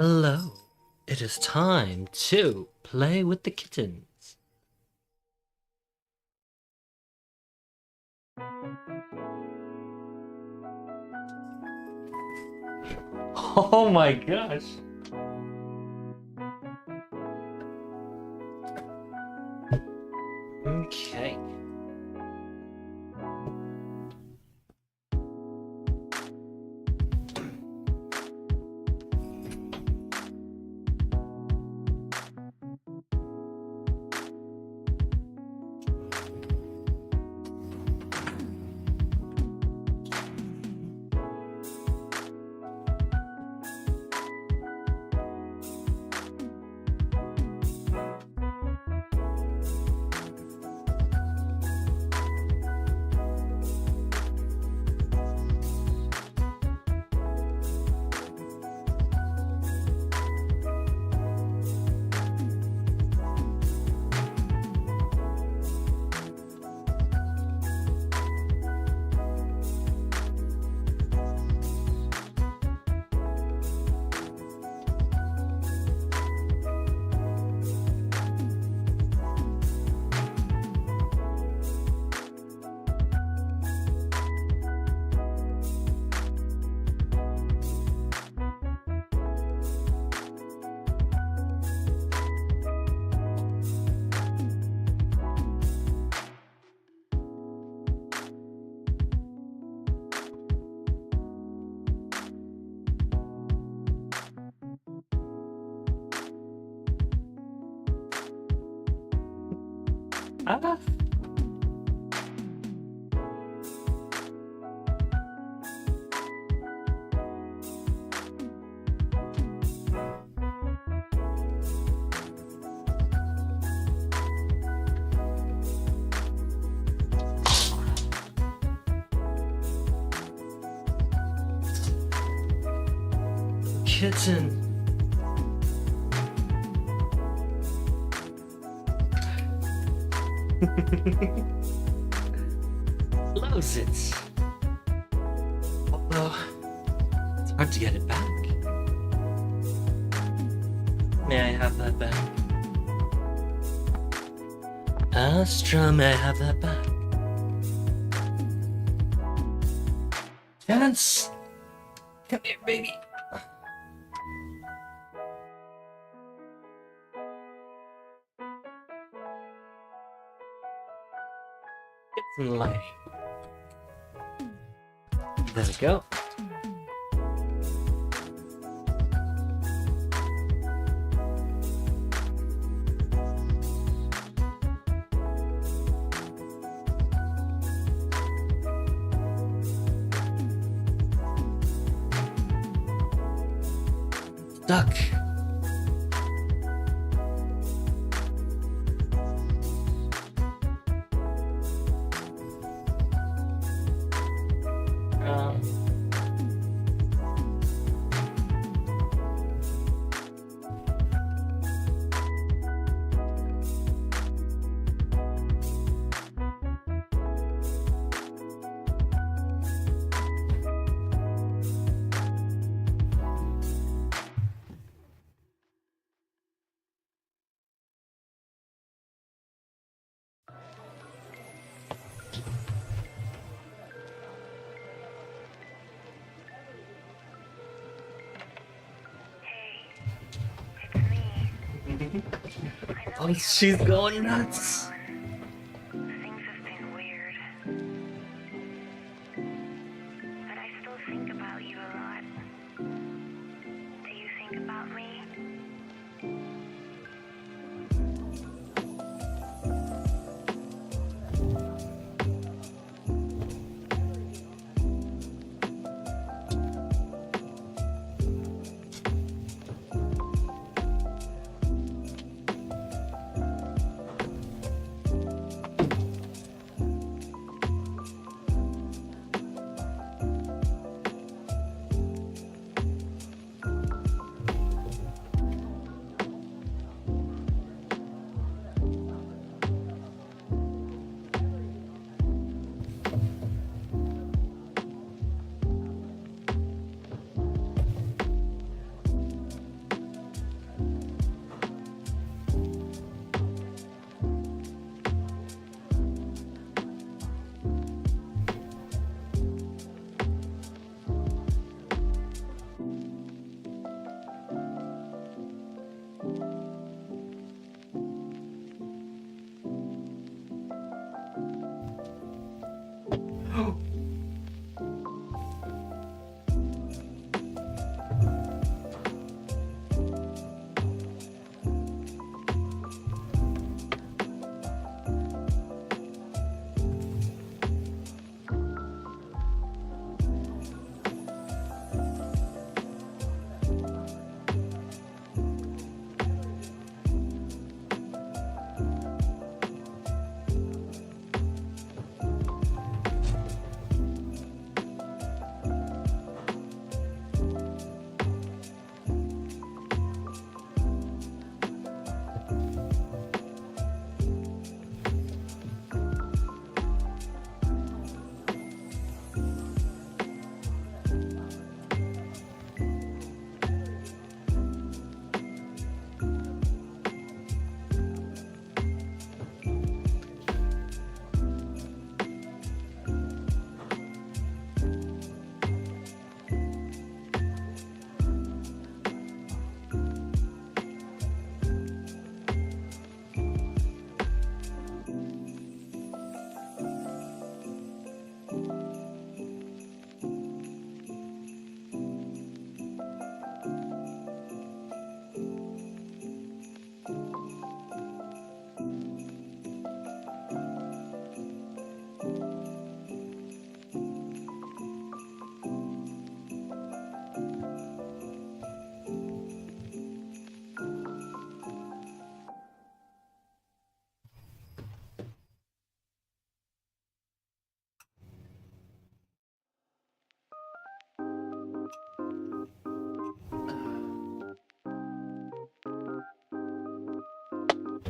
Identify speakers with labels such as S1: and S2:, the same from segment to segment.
S1: Hello. It is time to play with the kittens. Oh my gosh. Okay. Ah. Kitten. Loves it. Although, it's hard to get it back. May I have that back? Astra, may I have that back? Chance! Come here, baby. Get some light. There we go. Stuck. Oh, she's going nuts.
S2: Things have been weird. But I still think about you a lot. Do you think about me?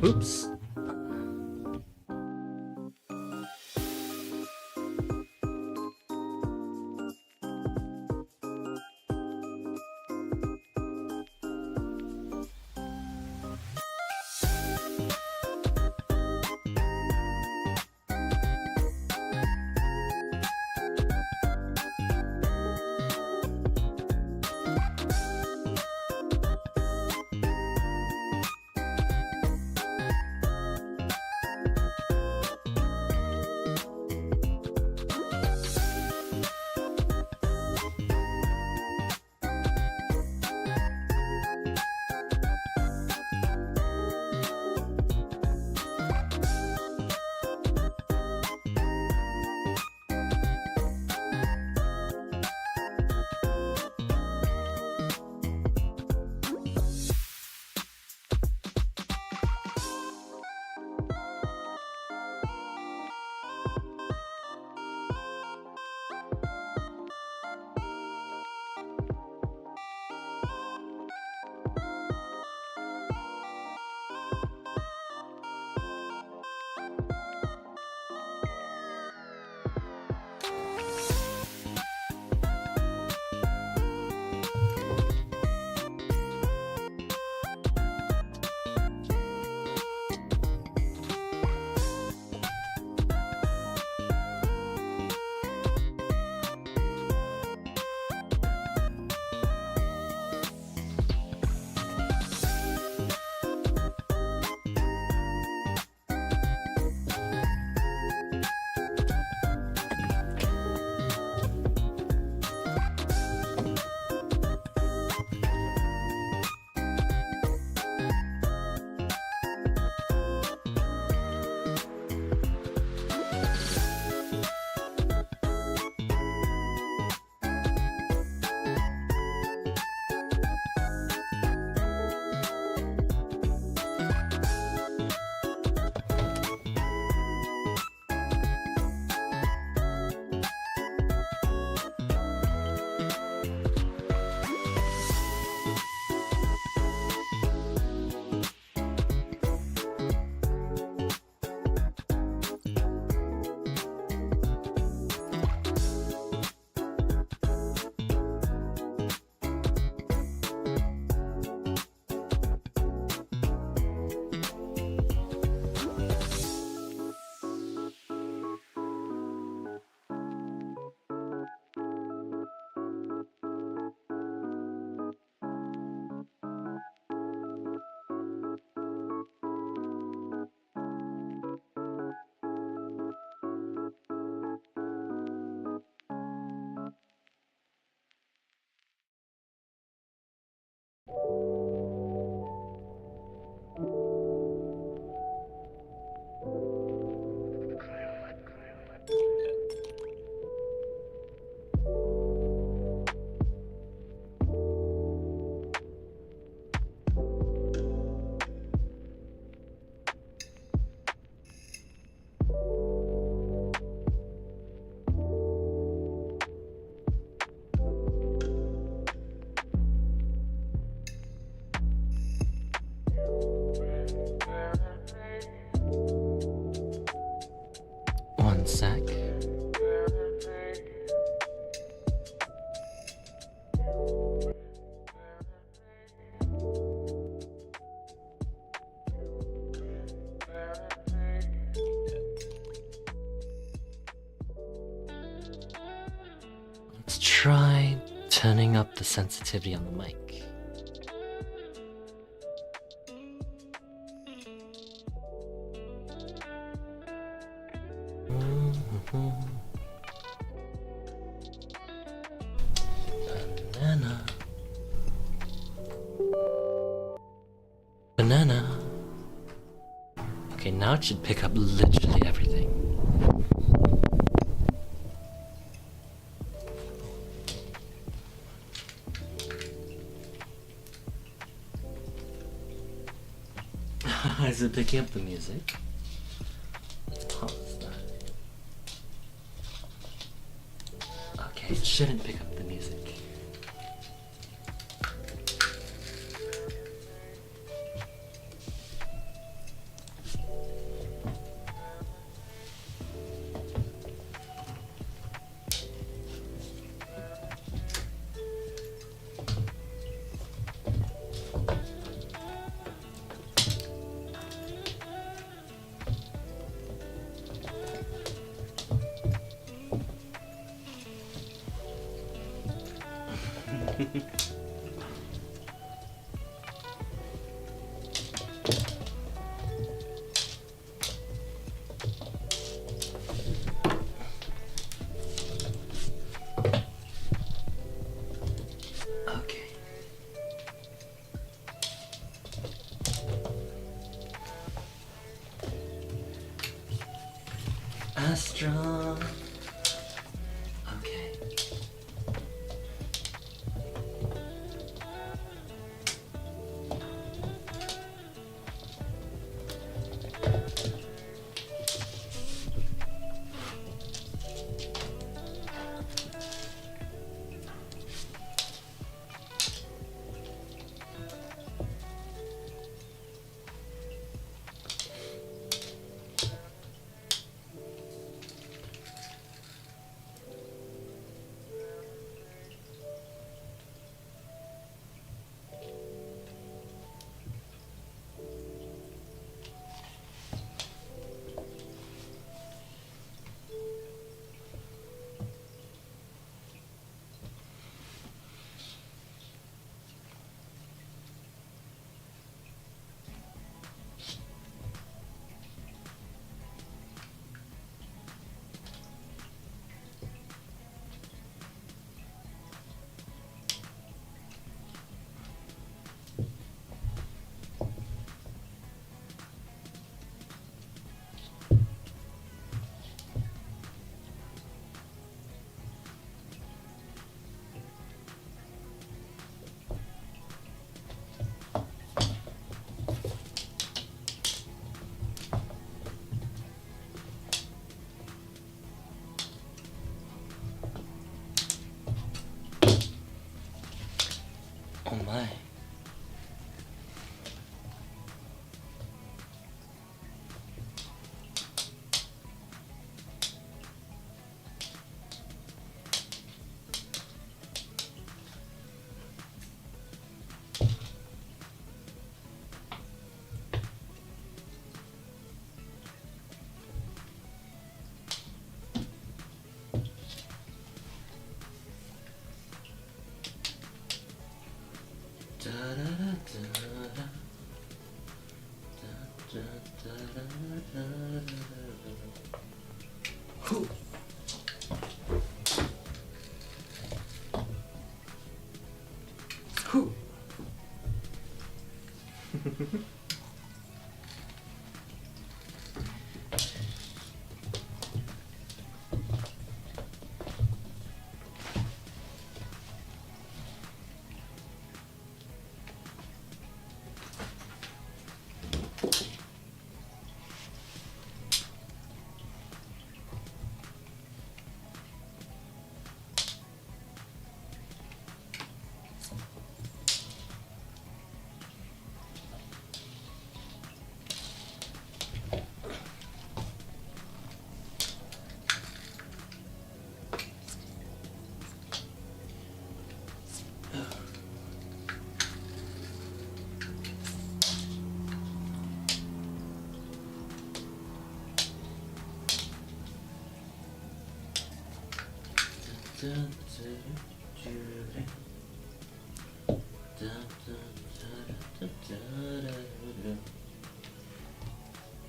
S1: Oops. One sec. Let's try turning up the sensitivity on the mic. Banana. Banana. Okay, now it should pick up literally everything. Is it picking up the music? Pause that. Okay, it shouldn't pick up the music. Astra. Okay. Oh my. Whew. Whew.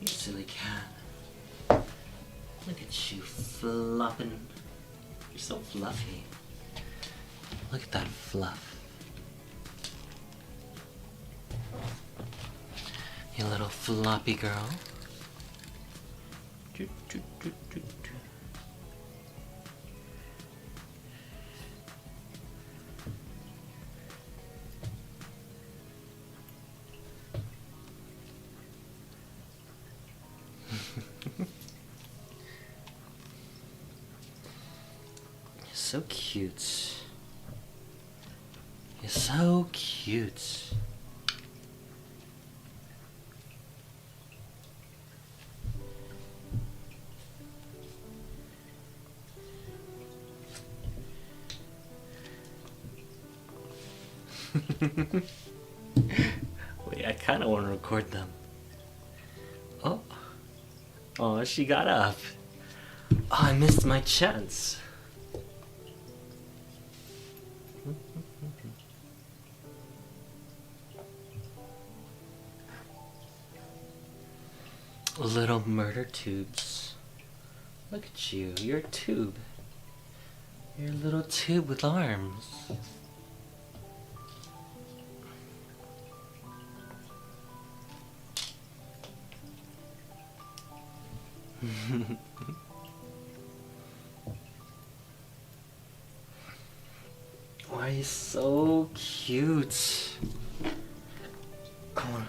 S1: You silly cat. Look at you flopping. You're so fluffy. Look at that fluff. You little floppy girl. You're so cute. You're so cute. Wait, I kind of want to record them. Oh. Oh, she got up. Oh, I missed my chance. Little murder tubes. Look at you. You're a tube. You're a little tube with arms. he's so cute. Come on.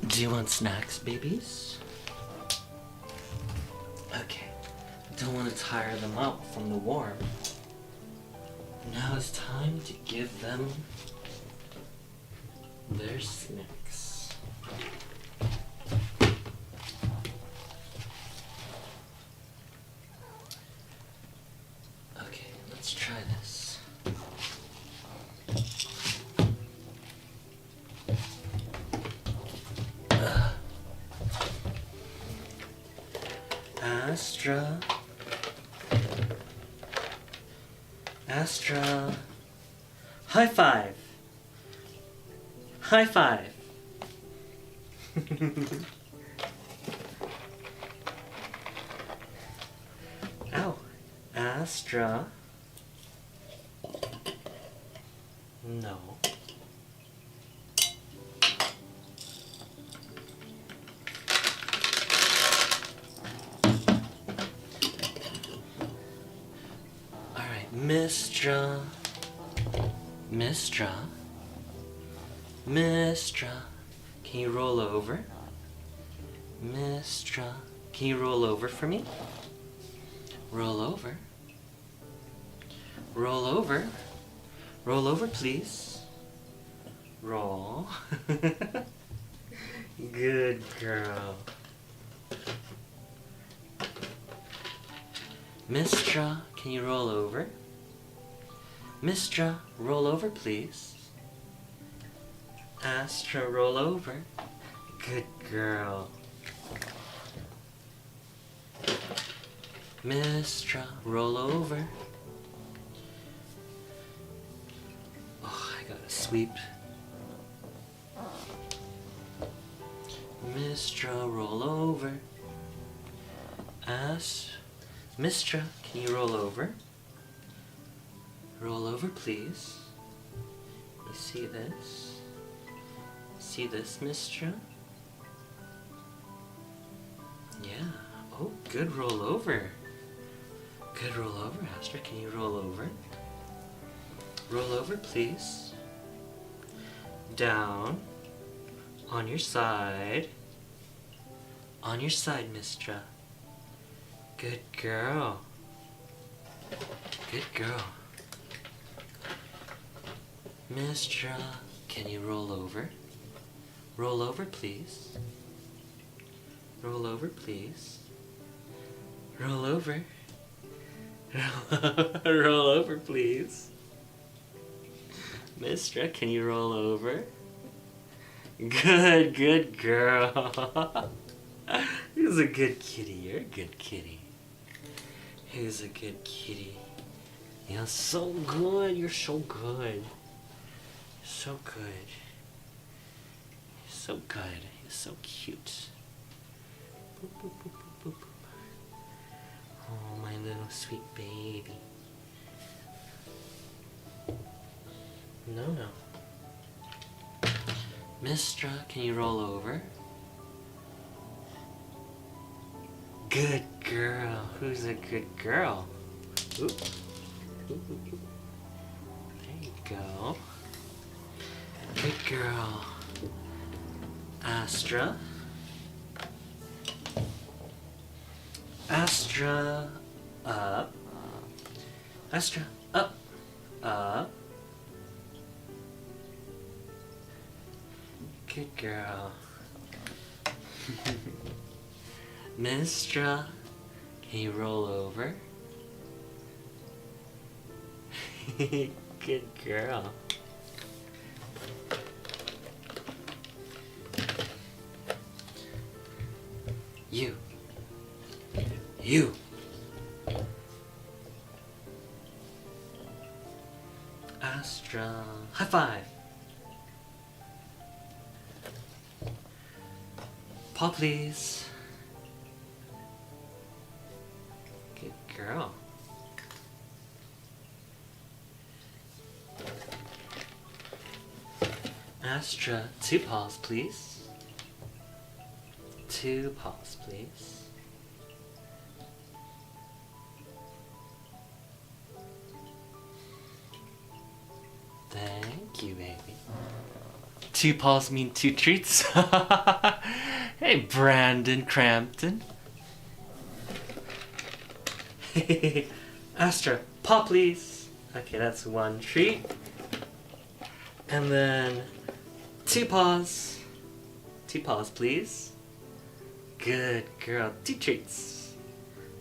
S1: Do you want snacks, babies? Okay. Don't want to tire them out from the warm. Now it's time to give them their snacks. Okay, let's try this. Astra. Astra. High five. High five. Ow. Astra. No. Mystra. Mystra. Mystra. Can you roll over? Mystra. Can you roll over for me? Roll over. Roll over. Roll over, please. Roll. Good girl. Mystra, can you roll over? Mystra, roll over, please. Astra, roll over. Good girl. Mystra, roll over. Oh, I gotta sweep. Mystra, roll over. Mystra, can you roll over? Roll over, please. You see this? See this, Mystra? Yeah. Oh, good roll over. Good roll over, Astra. Can you roll over? Roll over, please. Down. On your side. On your side, Mystra. Good girl. Good girl. Mystra, can you roll over? Roll over, please. Roll over, please. Roll over. Roll over, please. Mystra, can you roll over? Good girl. Who's a good kitty? You're a good kitty. Who's a good kitty? You're so good. You're so good. So good. You're so good. You're so cute. Boop, boop, boop, boop, boop, boop. Oh, my little sweet baby. No. Mystra, can you roll over? Good girl. Who's a good girl? Oop. There you go. Good girl. Astra. Astra. Up. Astra. Up. Up. Good girl. Mystra, can you roll over? Good girl. You. Astra, high five. Paw, please. Good girl. Astra, 2 paws, please. 2 paws, please. Thank you, baby. 2 paws mean 2 treats. Hey, Brandon Crampton. Astra, paw, please. Okay, that's 1 treat. And then 2 paws. 2 paws, please. Good girl. 2 treats.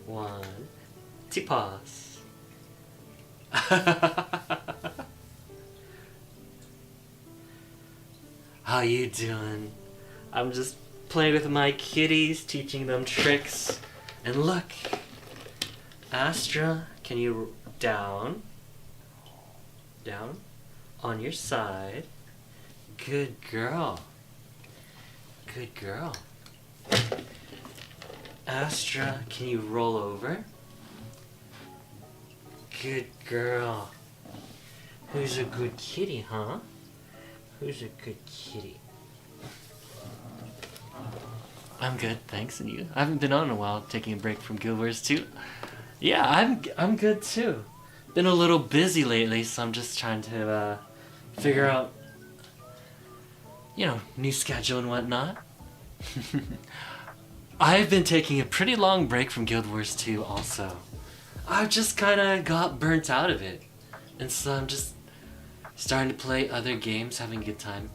S1: 1, 2 paws. How you doing? I'm just playing with my kitties, teaching them tricks. And look, Astra, can you down on your side? Good girl. Good girl. Astra, can you roll over? Good girl. Who's a good kitty, huh? Who's a good kitty? I'm good, thanks, and you? I haven't been on in a while, taking a break from Guild Wars 2. Yeah, I'm good too. Been a little busy lately, so I'm just trying to figure out, you know, new schedule and whatnot. I've been taking a pretty long break from Guild Wars 2 also. I just kind of got burnt out of it, and so I'm just starting to play other games, having a good time.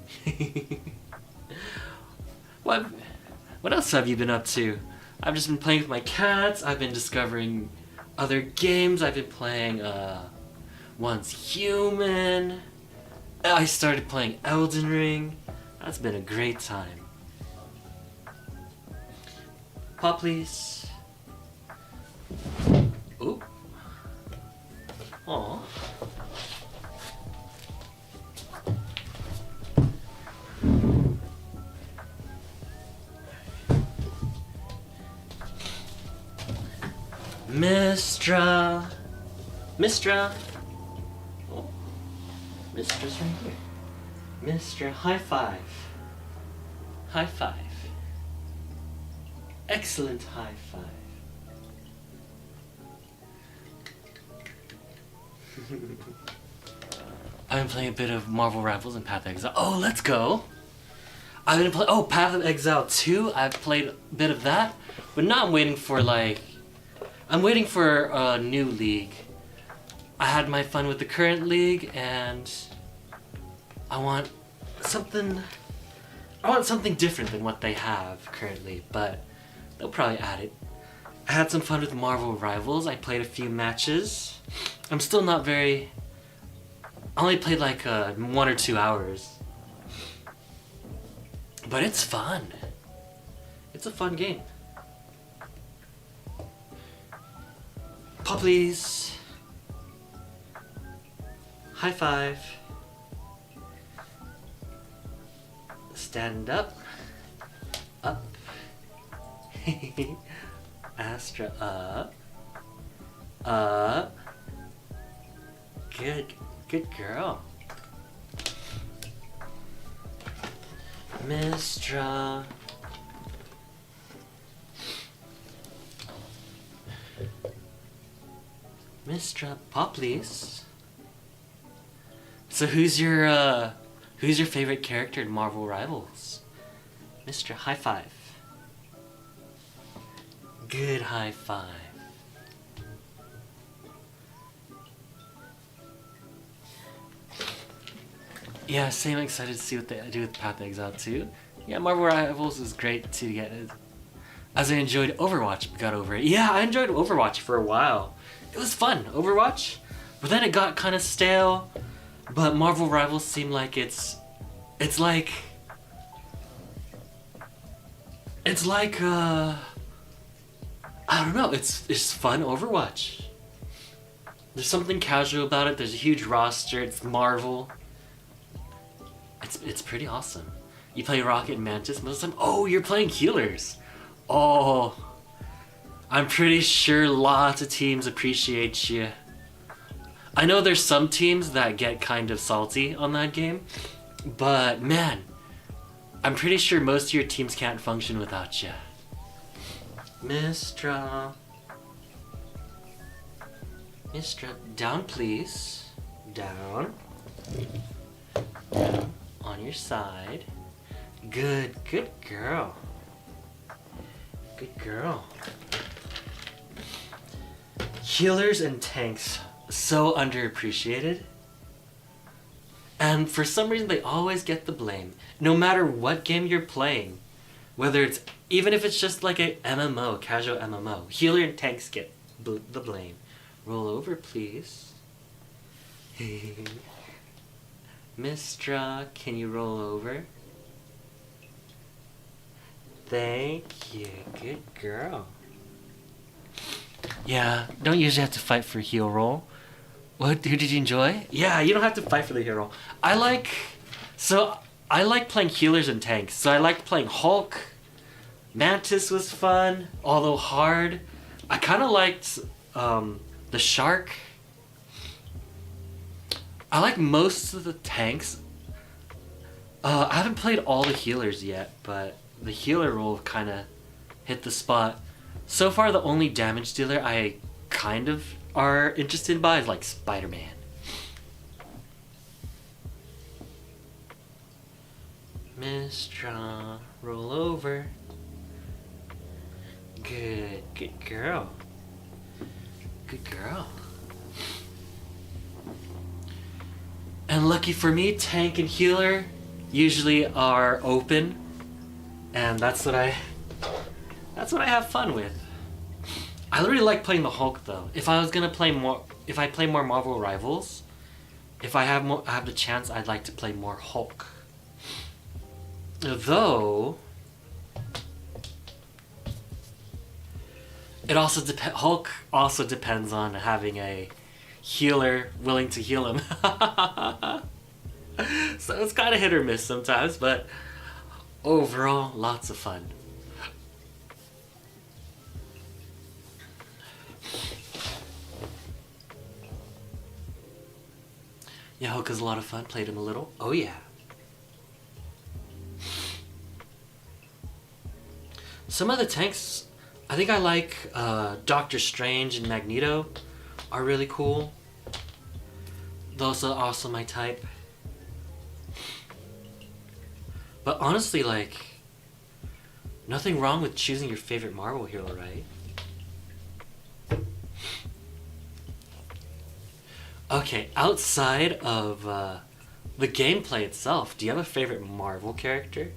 S1: What else have you been up to? I've just been playing with my cats. I've been discovering other games. I've been playing Once Human. I started playing Elden Ring. That's been a great time. Paw, please. Oop. Aw. Mystra. Oh, Mystra's right here. Mystra, high five. High five. Excellent high five. I've been playing a bit of Marvel Rivals and Path of Exile. Oh, let's go! I've been playing. Oh, Path of Exile 2. I've played a bit of that, but now I'm waiting for I'm waiting for a new league. I had my fun with the current league, and I want something different than what they have currently, but they'll probably add it. I had some fun with Marvel Rivals. I played a few matches. I'm still not very... I only played like 1 or 2 hours. But it's fun. It's a fun game. Paw, please. High five. Stand up. Up. Astra, up. Up. Good girl. Mystra. Mystra, paw, please. So who's your favorite character in Marvel Rivals? Mystra, high five. Good high five. Yeah, same. Excited to see what they do with Path of Exile 2. Yeah, Marvel Rivals was great to get, as I enjoyed Overwatch. Got over it. Yeah, I enjoyed Overwatch for a while. It was fun, Overwatch, but then it got kind of stale. But Marvel Rivals seemed like it's like I don't know. It's fun Overwatch. There's something casual about it. There's a huge roster. It's Marvel. It's pretty awesome. You play Rocket and Mantis most of the time? Oh, you're playing healers. Oh, I'm pretty sure lots of teams appreciate you. I know there's some teams that get kind of salty on that game, but man, I'm pretty sure most of your teams can't function without you. Mystra. Mystra, down please. Down. Down. On your side. Good, good girl. Good girl. Healers and tanks, so underappreciated. And for some reason they always get the blame. No matter what game you're playing. Whether it's, even if it's just like a MMO, casual MMO. Healer and tanks get the blame. Roll over, please. Mystra, can you roll over? Thank you. Good girl. Yeah, don't usually have to fight for heal roll. What? Who did you enjoy? Yeah, you don't have to fight for the heal roll. I like playing healers and tanks. So I liked playing Hulk. Mantis was fun, although hard. I kind of liked the Shark. I like most of the tanks. I haven't played all the healers yet, but the healer role kind of hit the spot. So far, the only damage dealer I kind of are interested by is like Spider-Man. Mystra, roll over. Good, good girl. Good girl. And lucky for me, tank and healer usually are open, and that's what I have fun with. I really like playing the Hulk though. If I play more Marvel Rivals, if I have the chance, I'd like to play more Hulk. Though it also Hulk also depends on having a healer willing to heal him. So it's kind of hit or miss sometimes, but overall, lots of fun. Yeah, Hulk is a lot of fun. Played him a little. Oh yeah. Some of the tanks, I think I like Doctor Strange and Magneto are really cool. Those are also my type. But honestly, like, nothing wrong with choosing your favorite Marvel hero, right? Okay, outside of the gameplay itself, do you have a favorite Marvel character?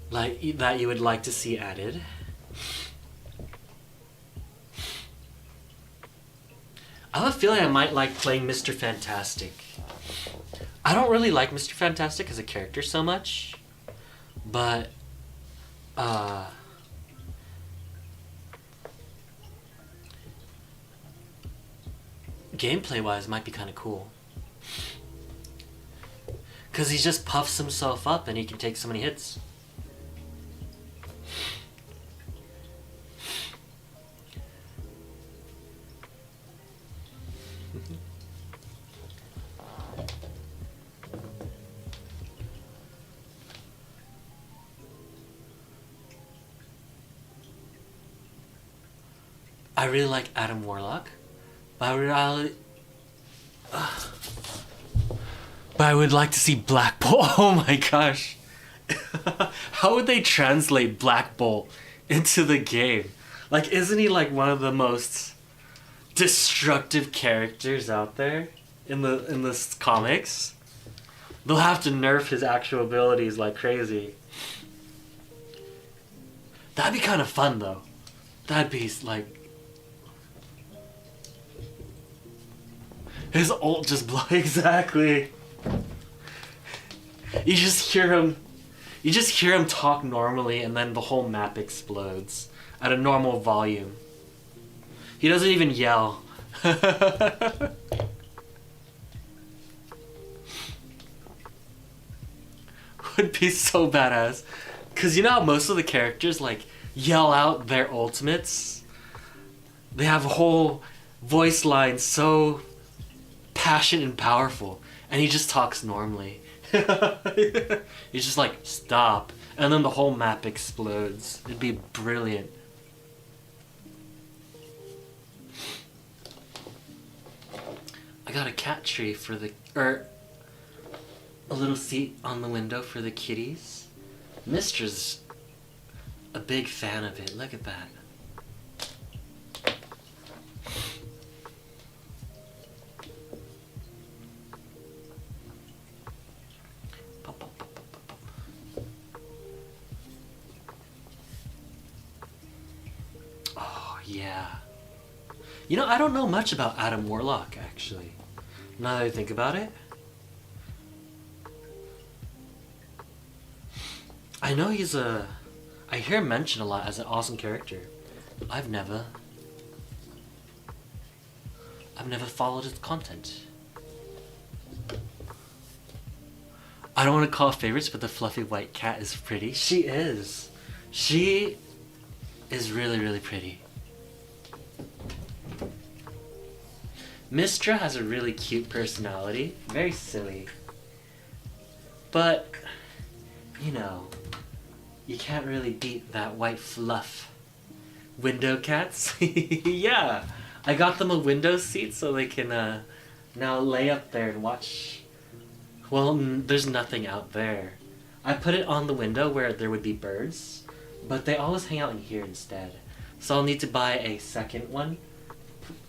S1: Like, that you would like to see added? I have a feeling I might like playing Mr. Fantastic. I don't really like Mr. Fantastic as a character so much, but gameplay wise might be kind of cool, because he just puffs himself up and he can take so many hits. I really like Adam Warlock, but I would like to see Black Bolt. Oh my gosh. How would they translate Black Bolt into the game? Like, isn't he like one of the most destructive characters out there in the comics? They'll have to nerf his actual abilities like crazy. That'd be kind of fun though. That'd be like, his ult just blow exactly. You just hear him talk normally, and then the whole map explodes at a normal volume. He doesn't even yell. would be so badass. Cause you know how most of the characters like yell out their ultimates? They have a whole voice line so passionate and powerful, and he just talks normally. He's just like, stop, and then the whole map explodes. It'd be brilliant. I got a cat tree for the, or a little seat on the window for the kitties. Mistra's a big fan of it. Look at that. Oh, yeah. You know, I don't know much about Adam Warlock, actually. Now that I think about it. I know he's a... I hear him mentioned a lot as an awesome character. I've never followed his content. I don't want to call it favorites, but the fluffy white cat is pretty. She is. She is really, really pretty. Mystra has a really cute personality. Very silly. But, you know, you can't really beat that white fluff. Window cats? Yeah. I got them a window seat so they can now lay up there and watch. Well, there's nothing out there. I put it on the window where there would be birds, but they always hang out in here instead. So I'll need to buy a second one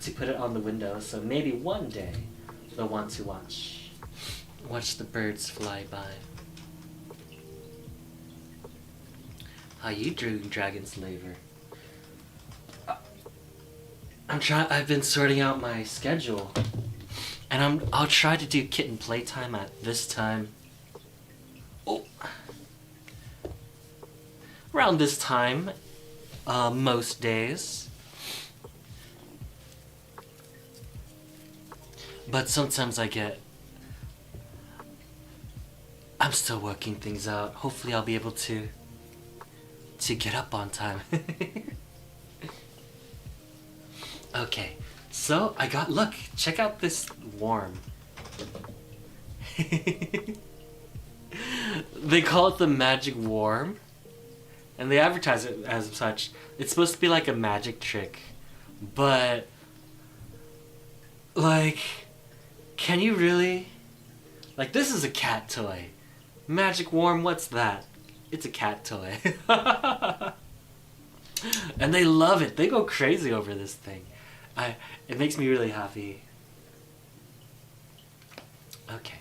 S1: to put it on the window, so maybe one day they'll want to watch the birds fly by. How you doing, Dragon Slaver? I've been sorting out my schedule, and I'll try to do kitten playtime at this time. Oh, around this time, most days. But sometimes I'm still working things out. Hopefully I'll be able to get up on time. Okay, so look, check out this worm. They call it the magic worm, and they advertise it as such. It's supposed to be like a magic trick, but like, can you really? Like, this is a cat toy. Magic worm, what's that? It's a cat toy. And they love it. They go crazy over this thing. It makes me really happy. Okay.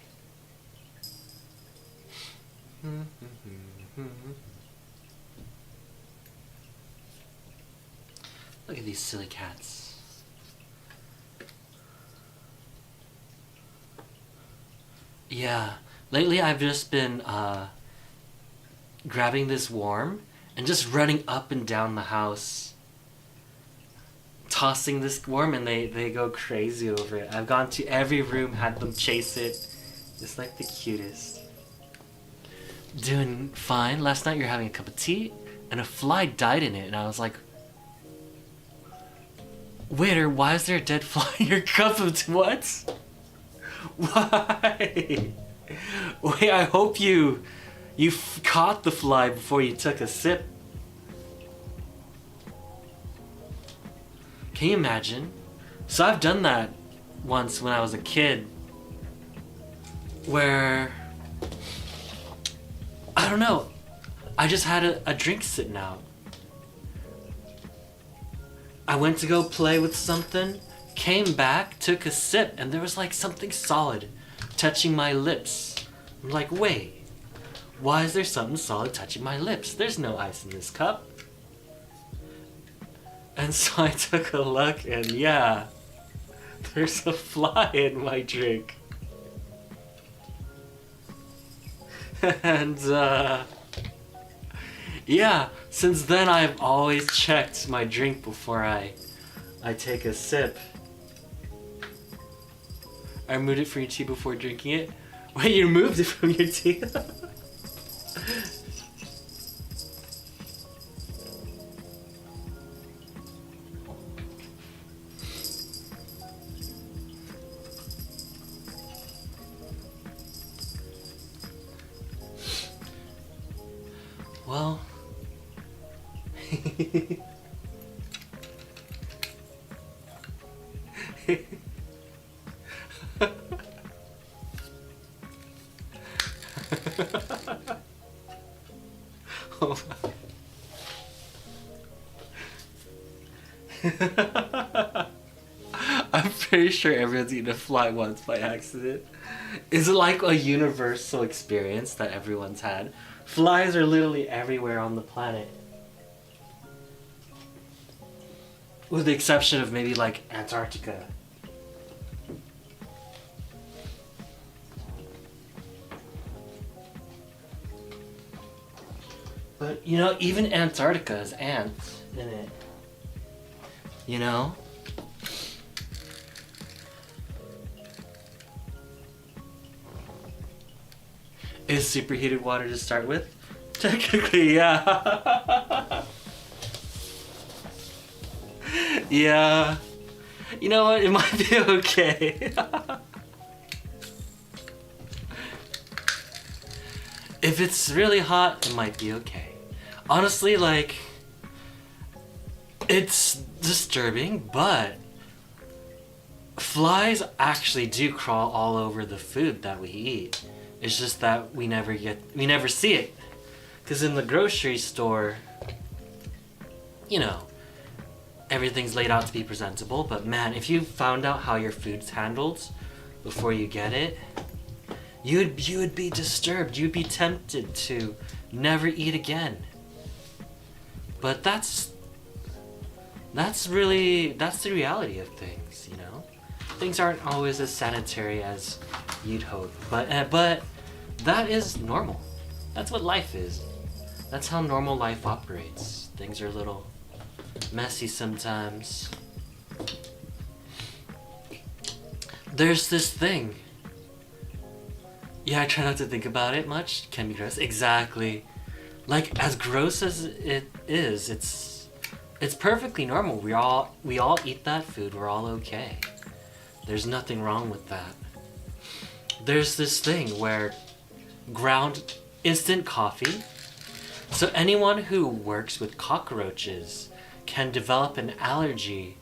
S1: Look at these silly cats. Yeah, lately I've just been grabbing this worm and just running up and down the house, tossing this worm, and they go crazy over it. I've gone to every room, had them chase it. It's like the cutest. Doing fine. Last night you were having a cup of tea, and a fly died in it, and I was like, waiter, why is there a dead fly in your cup of tea? What? Why? Wait, I hope you caught the fly before you took a sip. Can you imagine? So I've done that once when I was a kid, where, I don't know, I just had a drink sitting out. I went to go play with something, came back, took a sip, and there was like something solid touching my lips. I'm like, wait, why is there something solid touching my lips? There's no ice in this cup. And so I took a look, and yeah, there's a fly in my drink. And yeah, since then I've always checked my drink before I take a sip. I removed it from your tea before drinking it. Wait, you removed it from your tea? Well... Oh. I'm pretty sure everyone's eaten a fly once by accident. Is it like a universal experience that everyone's had? Flies are literally everywhere on the planet. With the exception of maybe like Antarctica. But you know, even Antarctica has ants in it. You know? Is superheated water to start with? Technically, yeah. Yeah. You know what? It might be okay. If it's really hot, it might be okay. Honestly, like, it's disturbing, but flies actually do crawl all over the food that we eat. It's just that we never see it. Because in the grocery store, you know, everything's laid out to be presentable, but man, if you found out how your food's handled before you get it, you would be disturbed. You'd be tempted to never eat again. But that's the reality of things, you know? Things aren't always as sanitary as you'd hope, but that is normal. That's what life is. That's how normal life operates. Things are a little messy sometimes. There's this thing. Yeah, I try not to think about it much. It can be gross. Exactly. Like, as gross as it is, it's perfectly normal. We all eat that food. We're all okay. There's nothing wrong with that. There's this thing where ground instant coffee. So anyone who works with cockroaches can develop an allergy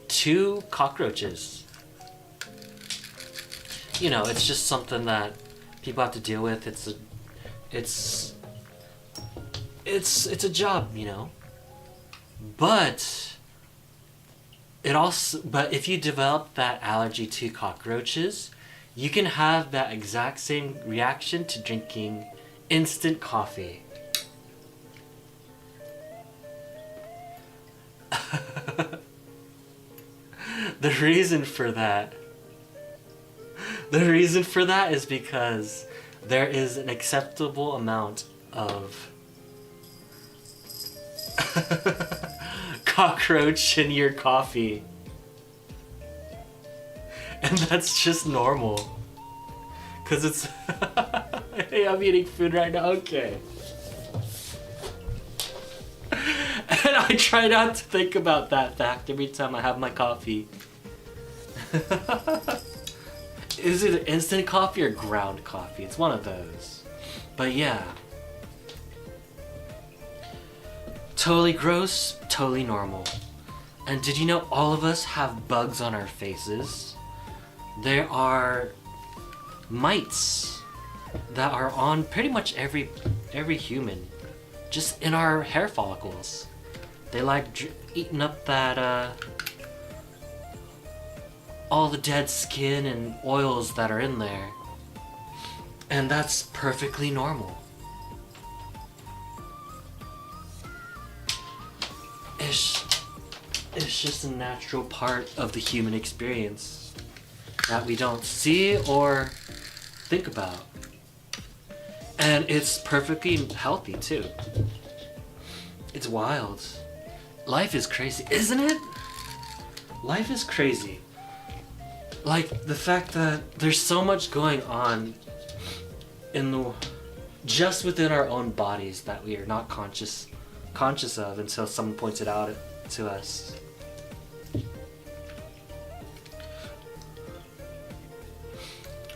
S1: to cockroaches. You know, it's just something that people have to deal with. It's a job, you know. But if you develop that allergy to cockroaches, you can have that exact same reaction to drinking instant coffee. The reason for that is because there is an acceptable amount of cockroach in your coffee. And that's just normal. Cause it's hey, I'm eating food right now, okay. And I try not to think about that fact every time I have my coffee. Is it instant coffee or ground coffee? It's one of those. But yeah. Totally gross, totally normal. And did you know all of us have bugs on our faces? There are mites that are on pretty much every human, just in our hair follicles. They like eating up that all the dead skin and oils that are in there, and that's perfectly normal. It's just a natural part of the human experience that we don't see or think about. And it's perfectly healthy too. It's wild. Life is crazy, isn't it? Life is crazy. Like the fact that there's so much going on just within our own bodies that we are not conscious of until someone points it out to us.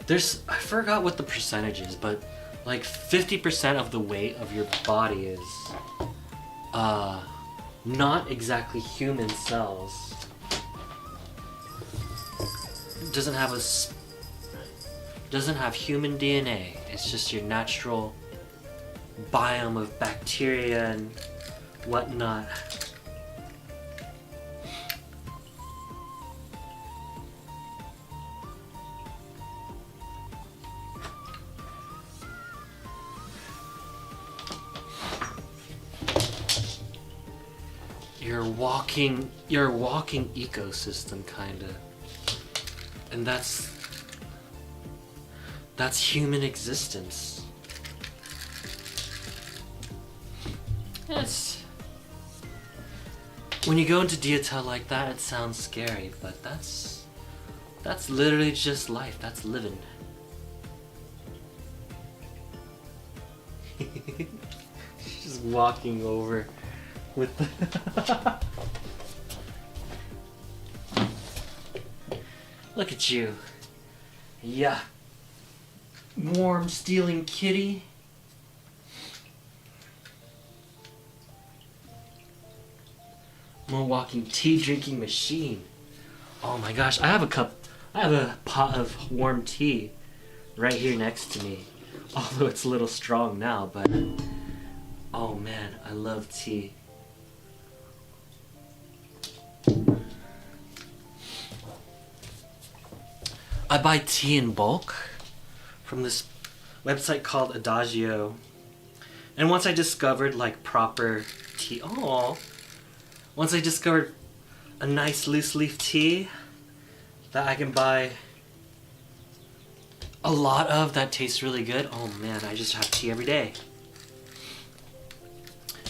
S1: I forgot what the percentage is, but like 50% of the weight of your body is not exactly human cells. It doesn't have human DNA. It's just your natural biome of bacteria and whatnot. You're a walking ecosystem, kinda. And that's human existence. Yes. When you go into detail like that, it sounds scary, but that's literally just life. That's living. She's just walking over with the Look at you. Yeah. Warm stealing kitty. I'm a walking tea drinking machine. Oh my gosh, I have a pot of warm tea right here next to me. Although it's a little strong now, but oh man, I love tea. I buy tea in bulk from this website called Adagio. And once I discovered like proper tea, once I discovered a nice loose leaf tea that I can buy a lot of that tastes really good, oh man, I just have tea every day.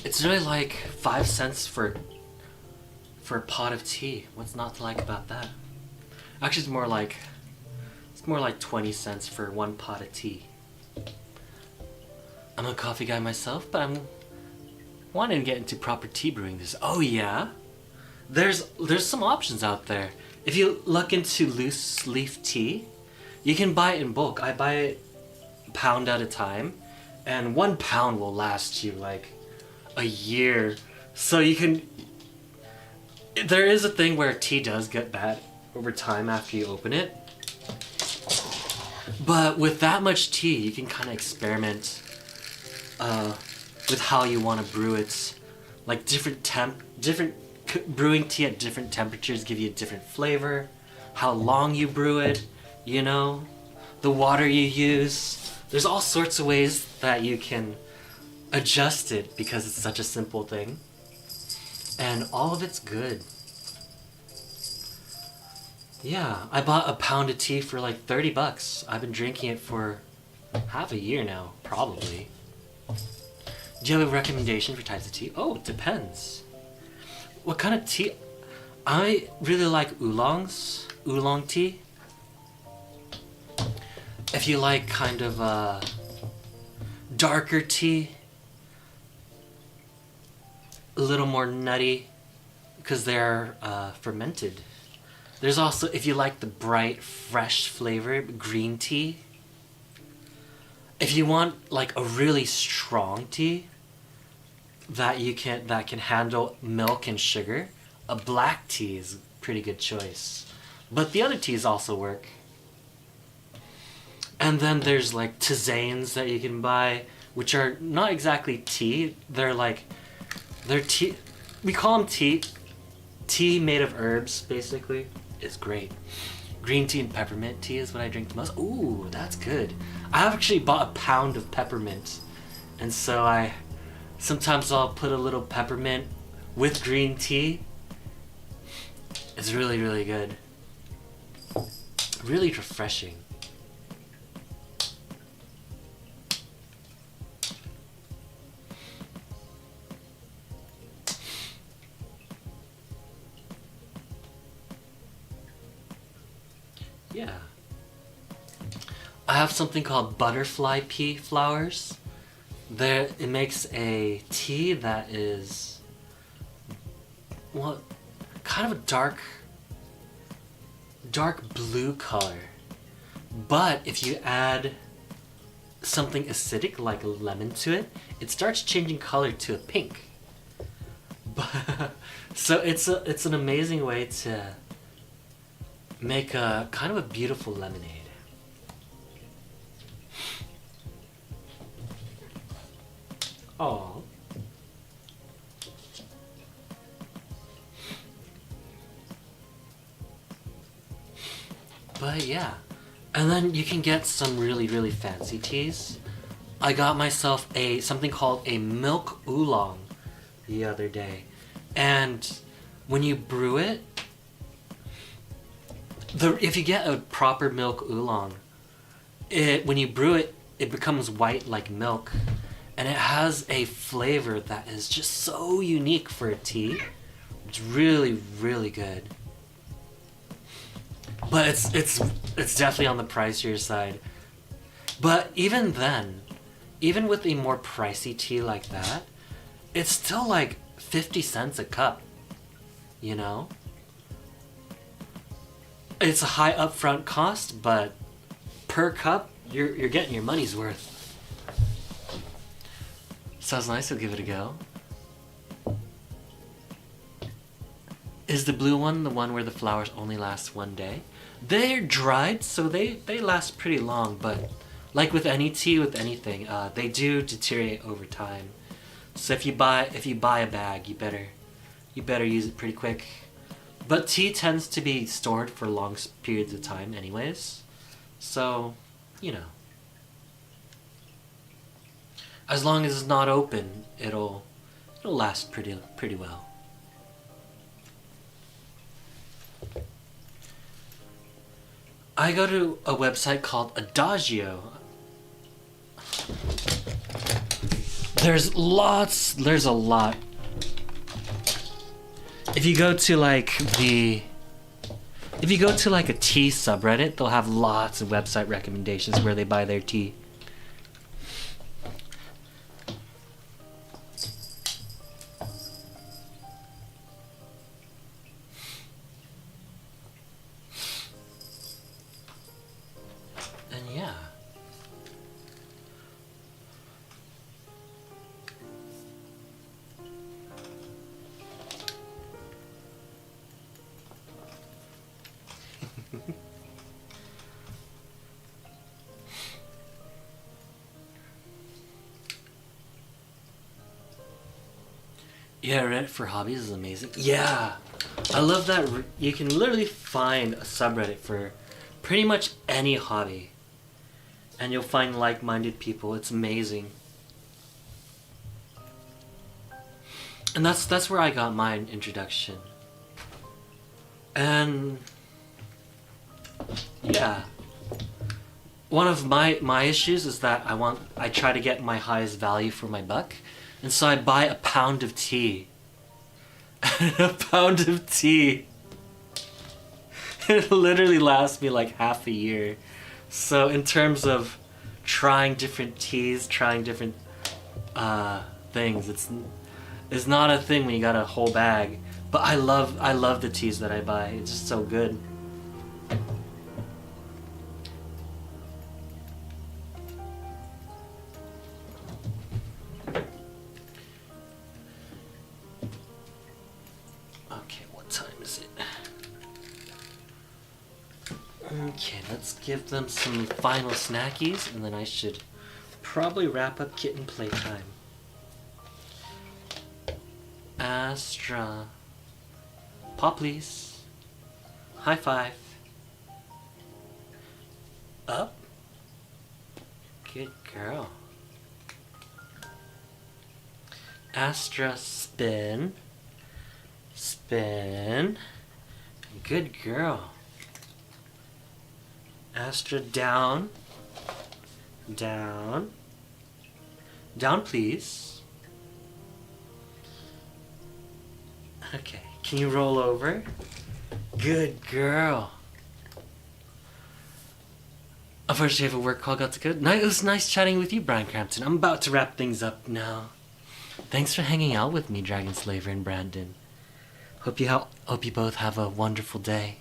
S1: It's really like 5 cents for a pot of tea. What's not to like about that? Actually, it's more like 20 cents for one pot of tea. I'm a coffee guy myself, but I'm wanting to get into proper tea brewing this. Oh yeah, there's some options out there. If you look into loose leaf tea, you can buy it in bulk. I buy it a pound at a time, and 1 pound will last you like a year. So you can. There is a thing where tea does get bad over time after you open it. But with that much tea, you can kind of experiment with how you want to brew it. Like different brewing tea at different temperatures give you a different flavor. How long you brew it, you know, the water you use. There's all sorts of ways that you can adjust it because it's such a simple thing. And all of it's good. Yeah, I bought a pound of tea for like $30. I've been drinking it for half a year now, probably. Do you have a recommendation for types of tea? Oh, it depends. What kind of tea? I really like oolong tea. If you like kind of darker tea, a little more nutty, because they're fermented. There's also, if you like the bright, fresh flavor, green tea. If you want like a really strong tea that can handle milk and sugar, a black tea is a pretty good choice. But the other teas also work. And then there's like tisanes that you can buy, which are not exactly tea. They're tea. We call them tea. Tea made of herbs, basically. Is great. Green tea and peppermint tea is what I drink the most. Ooh, that's good. I actually bought a pound of peppermint, and so sometimes I'll put a little peppermint with green tea. It's really, really good. Really refreshing. Yeah. I have something called butterfly pea flowers. It makes a tea that is, well, kind of a dark blue color. But if you add something acidic like a lemon to it, it starts changing color to a pink. So it's an amazing way to make a kind of a beautiful lemonade. Oh. But yeah. And then you can get some really, really fancy teas. I got myself something called a milk oolong the other day. And when you brew it, if you get a proper milk oolong, when you brew it, it becomes white like milk. And it has a flavor that is just so unique for a tea. It's really, really good. But it's definitely on the pricier side. But even then, even with a more pricey tea like that, it's still like 50 cents a cup, you know? It's a high upfront cost, but per cup, you're getting your money's worth. Sounds nice, I'll give it a go. Is the blue one the one where the flowers only last one day? They're dried, so they last pretty long, but like with any tea, with anything, they do deteriorate over time. So if you buy a bag, you better use it pretty quick. But tea tends to be stored for long periods of time anyways. So, you know. As long as it's not open, it'll last pretty well. I go to a website called Adagio. There's a lot. If you go to like a tea subreddit, they'll have lots of website recommendations where they buy their tea. And yeah. Yeah, Reddit for hobbies is amazing. Yeah, I love that you can literally find a subreddit for pretty much any hobby. And you'll find like-minded people. It's amazing. And that's where I got my introduction. And yeah. One of my issues is that I try to get my highest value for my buck. And so I buy a pound of tea. A pound of tea. It literally lasts me like half a year. So in terms of trying different teas, trying different things, it's not a thing when you got a whole bag. But I love the teas that I buy. It's just so good. Okay, let's give them some final snackies, and then I should probably wrap up kitten playtime. Astra. Paw please. High five. Up. Good girl. Astra, spin. Spin. Good girl. Astra, down. Down. Down, please. Okay, can you roll over? Good girl. Unfortunately, I have a work call got to go. It was nice chatting with you, Brian Crampton. I'm about to wrap things up now. Thanks for hanging out with me, Dragon Slaver and Brandon. Hope you both have a wonderful day.